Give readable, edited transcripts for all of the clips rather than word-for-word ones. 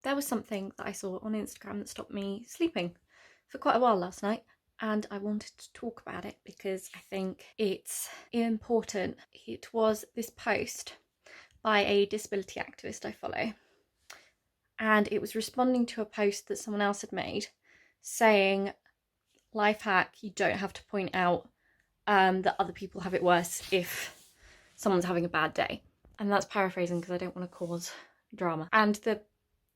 there was something that I saw on Instagram that stopped me sleeping for quite a while last night, and I wanted to talk about it because I think it's important. It was this post by a disability activist I follow, and it was responding to a post that someone else had made saying, life hack, you don't have to point out that other people have it worse if someone's having a bad day. And that's paraphrasing because I don't want to cause drama. And the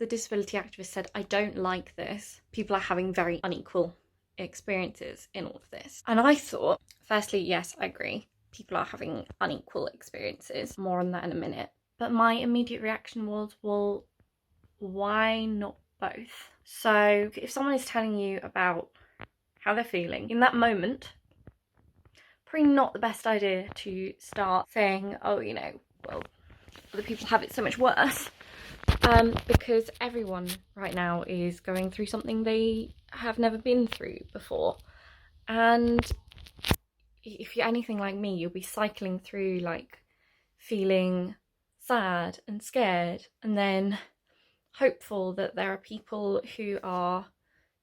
disability activist said, I don't like this. People are having very unequal experiences in all of this. And I thought, firstly, yes, I agree. People are having unequal experiences. More on that in a minute. But my immediate reaction was, well, why not both? So if someone is telling you about how they're feeling in that moment, probably not the best idea to start saying, oh, you know, well, other people have it so much worse, because everyone right now is going through something they have never been through before. And if you're anything like me, you'll be cycling through like feeling sad and scared, and then hopeful that there are people who are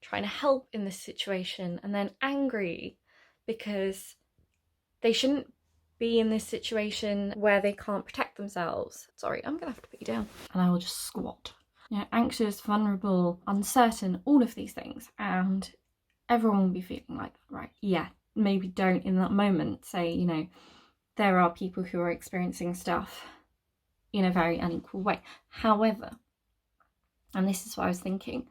trying to help in this situation, and then angry because they shouldn't be in this situation where they can't protect themselves. Sorry, I'm gonna have to put you down. And I will just squat. You know, anxious, vulnerable, uncertain, all of these things. And everyone will be feeling like, right, yeah, maybe don't in that moment say, you know, there are people who are experiencing stuff in a very unequal way. However, and this is what I was thinking,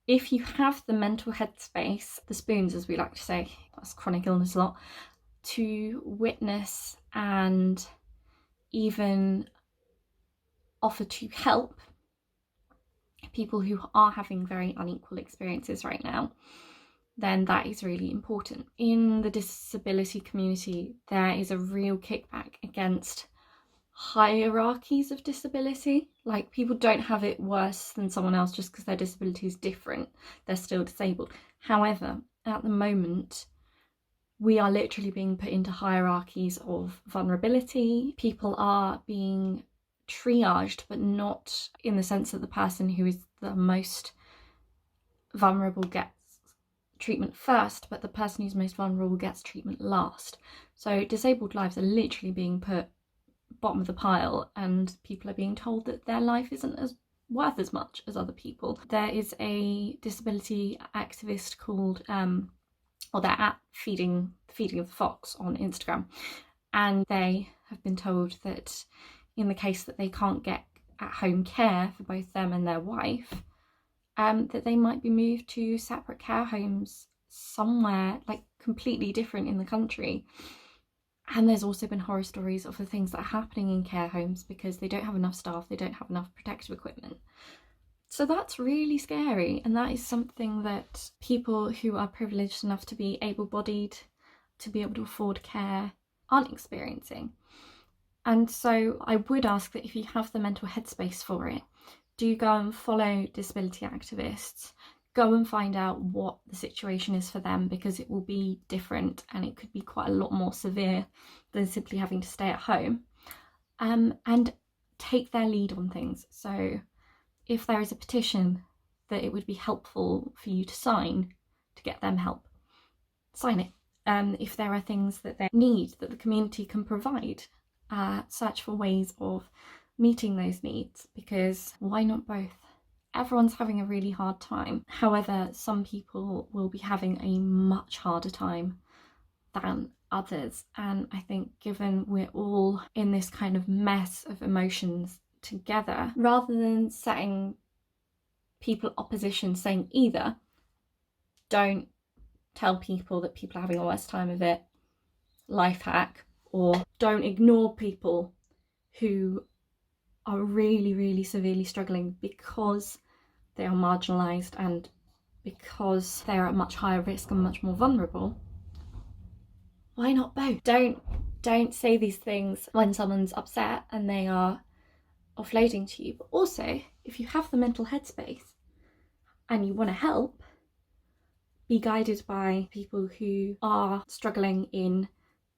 if you have the mental headspace, the spoons as we like to say, that's chronic illness a lot, to witness and even offer to help people who are having very unequal experiences right now, then that is really important. In the disability community, there is a real kickback against hierarchies of disability. Like, people don't have it worse than someone else just because their disability is different. They're still disabled. However, at the moment, we are literally being put into hierarchies of vulnerability. People are being triaged, but not in the sense that the person who is the most vulnerable gets treatment first, but the person who's most vulnerable gets treatment last. So disabled lives are literally being put bottom of the pile, and people are being told that their life isn't as worth as much as other people. There is a disability activist called they're at Feeding of the Fox on Instagram, and they have been told that in the case that they can't get at-home care for both them and their wife, that they might be moved to separate care homes somewhere like completely different in the country. And there's also been horror stories of the things that are happening in care homes because they don't have enough staff, they don't have enough protective equipment. So that's really scary, and that is something that people who are privileged enough to be able-bodied, to be able to afford care, aren't experiencing. And so I would ask that if you have the mental headspace for it, do go and follow disability activists, go and find out what the situation is for them, because it will be different and it could be quite a lot more severe than simply having to stay at home, and take their lead on things. So if there is a petition that it would be helpful for you to sign to get them help, sign it. If there are things that they need that the community can provide, search for ways of meeting those needs, because why not both? Everyone's having a really hard time. However, some people will be having a much harder time than others. And I think given we're all in this kind of mess of emotions together, rather than setting people opposition saying either, don't tell people that people are having a worse time of it, life hack, or don't ignore people who are really, really severely struggling because they are marginalised and because they are at much higher risk and much more vulnerable. Why not both? Don't say these things when someone's upset and they are offloading to you. But also, if you have the mental headspace and you want to help, be guided by people who are struggling in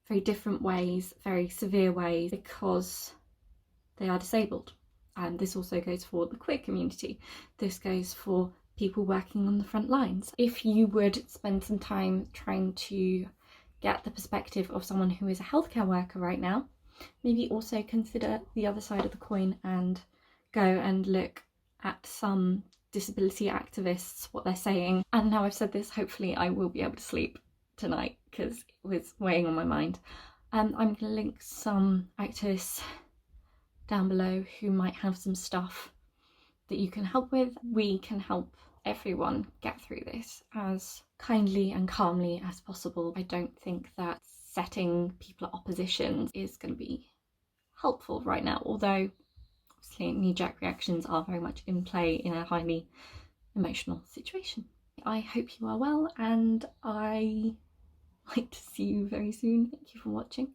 very different ways, very severe ways, because they are disabled. And this also goes for the queer community. This goes for people working on the front lines. If you would spend some time trying to get the perspective of someone who is a healthcare worker right now, maybe also consider the other side of the coin and go and look at some disability activists, what they're saying. And now I've said this, hopefully I will be able to sleep tonight because it was weighing on my mind. I'm going to link some activists down below who might have some stuff that you can help with. We can help everyone get through this as kindly and calmly as possible. I don't think that setting people at opposition is going to be helpful right now, although obviously knee-jerk reactions are very much in play in a highly emotional situation. I hope you are well, and I like to see you very soon. Thank you for watching.